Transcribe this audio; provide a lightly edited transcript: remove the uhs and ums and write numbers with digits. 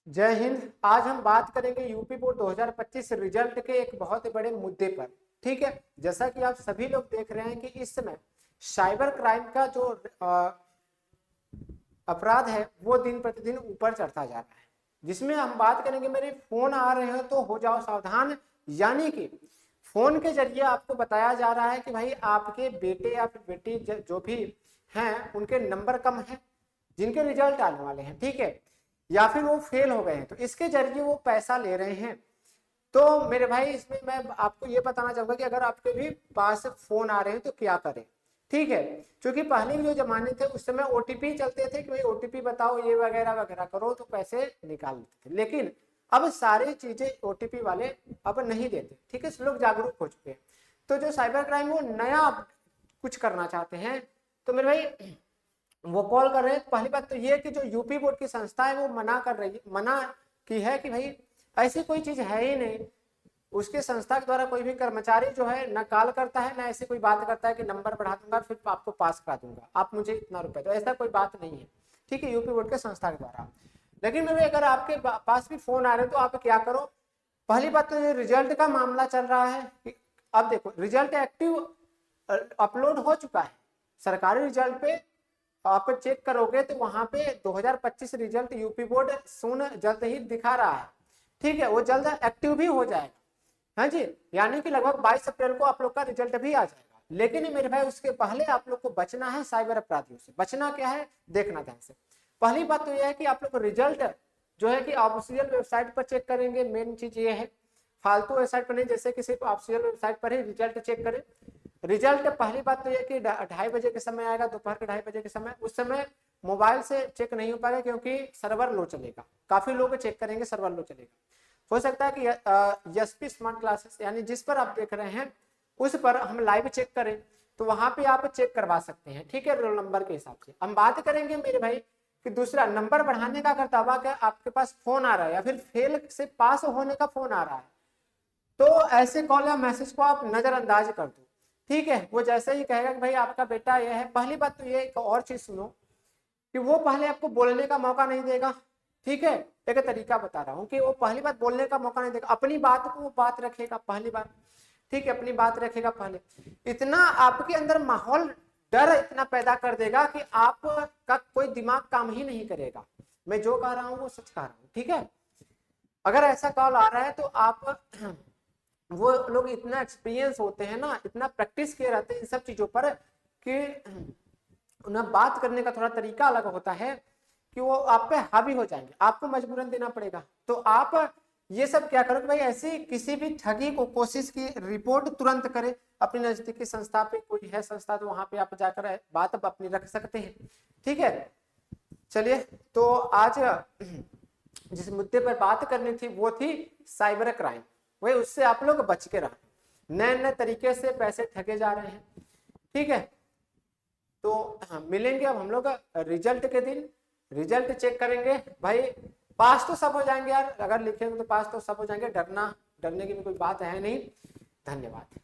जय हिंद। आज हम बात करेंगे यूपी बोर्ड 2025 रिजल्ट के एक बहुत बड़े मुद्दे पर। ठीक है, जैसा कि आप सभी लोग देख रहे हैं कि इस समय साइबर क्राइम का जो अपराध है वो दिन प्रतिदिन ऊपर चढ़ता जा रहा है, जिसमें हम बात करेंगे मेरे फोन आ रहे हैं तो हो जाओ सावधान। यानी कि फोन के जरिए आपको बताया जा रहा है कि भाई आपके बेटे या फिर बेटी जो भी हैं उनके नंबर कम है, जिनके रिजल्ट आने वाले हैं, ठीक है, या फिर वो फेल हो गए हैं, तो इसके जरिए वो पैसा ले रहे हैं। तो मेरे भाई इसमें मैं आपको ये बताना चाहूंगा कि अगर आपके भी पास फोन आ रहे हैं तो क्या करें। ठीक है, क्योंकि पहले के जो जमाने थे उस समय ओटीपी चलते थे कि भाई ओटीपी बताओ ये वगैरह वगैरह करो तो पैसे निकाल लेते थे, लेकिन अब सारी चीजें ओटीपी वाले अब नहीं देते। ठीक है, लोग जागरूक हो चुके हैं। तो जो साइबर क्राइम वो नया कुछ करना चाहते हैं, तो मेरे भाई वो कॉल कर रहे हैं। पहली बात तो ये कि जो यूपी बोर्ड की संस्था है वो मना की है कि भाई ऐसी कोई चीज है ही नहीं। उसके संस्था के द्वारा कोई भी कर्मचारी जो है न कॉल करता है, ना ऐसी कोई बात करता है कि नंबर बढ़ा दूंगा फिर आपको पास करा दूंगा, आप मुझे इतना रुपए दो, ऐसा कोई बात नहीं है। ठीक है, यूपी बोर्ड के संस्था के द्वारा। लेकिन मेरे अगर आपके पास भी फोन आ रहे हैं तो आप क्या करो। पहली बात तो ये रिजल्ट का मामला चल रहा है कि अब देखो रिजल्ट एक्टिव अपलोड हो चुका है सरकारी रिजल्ट पे। आप चेक करोगे तो वहां पे 2025 रिजल्ट यूपी बोर्ड सुन जल्द ही दिखा रहा है। ठीक है, वो जल्द एक्टिव भी हो जाएगा। हाँ जी, यानी कि लगभग 22 अप्रैल को आप लोग का रिजल्ट भी आ जाएगा। लेकिन मेरे भाई उसके पहले आप लोग को बचना है साइबर अपराधियों से। बचना क्या है देखना ध्यान से। पहली बात तो यह है कि आप लोग रिजल्ट जो है कि ऑफिशियल वेबसाइट पर चेक करेंगे। मेन चीज ये है, फालतू वेबसाइट पर नहीं, जैसे कि सिर्फ ऑफिशियल वेबसाइट पर ही रिजल्ट चेक करें। रिजल्ट पहली बात तो यह कि 2:30 बजे के समय आएगा, दोपहर के 2:30 बजे के समय। उस समय मोबाइल से चेक नहीं हो पाएगा क्योंकि सर्वर लो चलेगा। काफी लोग चेक करेंगे, सर्वर लो चलेगा। हो सकता है कि एसपी स्मार्ट क्लासेस यानी जिस पर आप देख रहे हैं उस पर हम लाइव चेक करें तो वहां पे आप चेक करवा सकते हैं। ठीक है, रोल नंबर के हिसाब से हम बात करेंगे मेरे भाई कि दूसरा नंबर बढ़ाने का अगर दावा क्या आपके पास फोन आ रहा है या फिर फेल से पास होने का फोन आ रहा है तो ऐसे कॉल या मैसेज को आप नजरअंदाज कर दो। ठीक है, वो जैसे ही कहेगा कि भाई आपका बेटा ये है, पहली बात तो ये एक और चीज सुनो कि वो पहले आपको बोलने का मौका नहीं देगा। ठीक है, एक तरीका बता रहा हूँ कि वो पहली बात बोलने का मौका नहीं देगा, अपनी बात को वो बात रखेगा पहली बात। ठीक है, अपनी बात रखेगा पहले। इतना आपके अंदर माहौल डर इतना पैदा कर देगा कि आपका कोई दिमाग काम ही नहीं करेगा। मैं जो कह रहा हूँ वो सच कह रहा हूँ। ठीक है, अगर ऐसा कॉल आ रहा है तो आप वो लोग इतना एक्सपीरियंस होते हैं ना, इतना प्रैक्टिस किए रहते हैं इन सब चीजों पर कि उन्हें बात करने का थोड़ा तरीका अलग होता है कि वो आप पे हावी हो जाएंगे, आपको मजबूरन देना पड़ेगा। तो आप ये सब क्या करो कि भाई ऐसी किसी भी ठगी को कोशिश की रिपोर्ट तुरंत करें। अपनी नजदीकी संस्था पे कोई है संस्था तो वहां पे आप जाकर बात अपनी रख सकते हैं। ठीक है, चलिए तो आज जिस मुद्दे पर बात करनी थी वो थी साइबर क्राइम। वही उससे आप लोग बच के रहें। नए नए तरीके से पैसे ठगे जा रहे हैं। ठीक है, तो मिलेंगे अब हम लोग रिजल्ट के दिन। रिजल्ट चेक करेंगे भाई, पास तो सब हो जाएंगे यार, अगर लिखेंगे तो पास तो सब हो जाएंगे। डरने की भी कोई बात है नहीं। धन्यवाद।